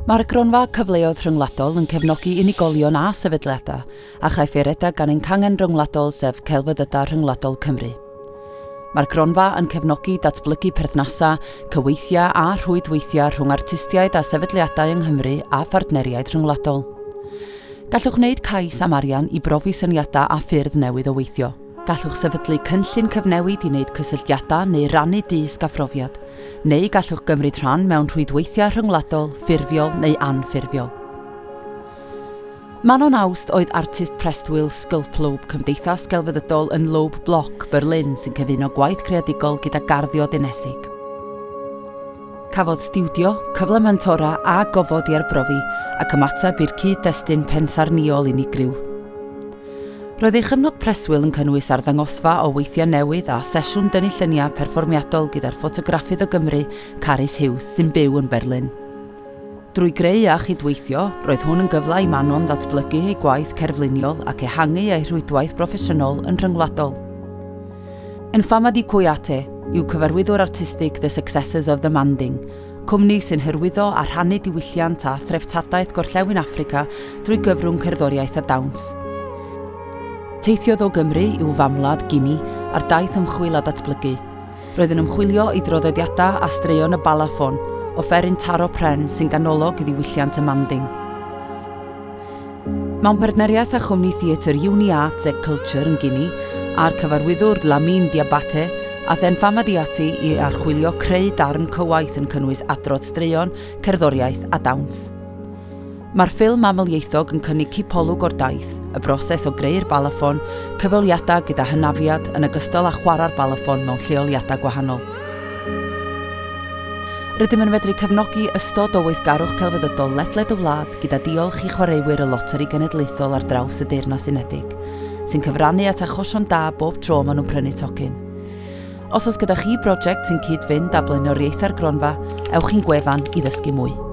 Mae'r Gronfa Cyfleoedd Rhyngwladol yn cefnogi unigolion a sefydliadau a chaiffeiriadau gan ein cangen rhyngwladol sef Celfyddydau Rhyngwladol Cymru. Mae'r Gronfa yn cefnogi datblygu perthnasau, cyweithiau a rhwydweithiau rhwng artistiaid a sefydliadau yng Nghymru a phartneriaid rhyngwladol. Gallwch wneud cais am arian i brofi syniadau a ffyrdd newydd o weithio. Gallwch sefydlu cynllun cyfnewid i wneud cysylltiadau neu rannu dysg a phrofiad, neu gallwch gymryd rhan mewn rhwydweithiau rhyngwladol, ffurfiol neu anffurfiol. Manon Awst oedd artist preswyl Sculplobe Cymdeithas Celfyddydol yn Lobe Block, Berlin sy'n cyfuno gwaith creadigol gyda garddio dinesig. Cafodd stiwdio, cyfle mentora a gofod i arbrofi ac ymateb i'r cyd-destun pensarniol unigryw. Roedd ei chyfnod preswyl yn cynnwys arddangosfa o weithiau newydd a sesiwn dynnu lluniau perfformiadol gyda'r ffotograffydd o Gymru, Carys Hughes, sy'n byw yn Berlin. Drwy greu a chydweithio, roedd hwn yn gyfle i Manon ddatblygu ei gwaith cerfluniol ac ehangu ei rhwydwaith broffesiynol yn rhyngwladol. Yn Fama di Cwyate yw cyfarwyddwr artistig The Successors of the Manding, cwmni sy'n hyrwyddo a rhannu diwylliant a threftadaeth gorllewin Affrica drwy gyfrwng cerddoriaeth a dawns. Teithiodd o Gymru i'w famwlad Guinea ar daith ymchwil a datblygu. Roedd yn ymchwilio i droddodiadau a straeon y balafon, offeryn taro pren sy'n ganolog i ddiwylliant y Manding. Mewn partneriaeth â chwmni theatr Uni Arts and Culture yn Guinea a'r cyfarwyddwr Lamine Diabate, a then Fama di ati i archwilio creu darn cywaith yn cynnwys adrodd straeon, cerddoriaeth a dawns. Mae'r ffilm amlieithog yn cynnig cipolwg o'r daith, y broses o greu'r balafon, cyfweliadau gyda hynafiad yn ogystal â chwarae'r balafon mewn lleoliadau gwahanol. Rydym yn medru cefnogi ystod o weithgarwch celfyddydol ledled y wlad gyda diolch i chwaraewyr y Loteri Genedlaethol ar draws y Deyrnas Unedig, sy'n cyfrannu at achosion da bob tro maen nhw'n prynu tocyn. Os oes gyda chi brosiect sy'n cyd-fynd â blaenoriaethau'r Gronfa, ewch i'n gwefan i ddysgu mwy.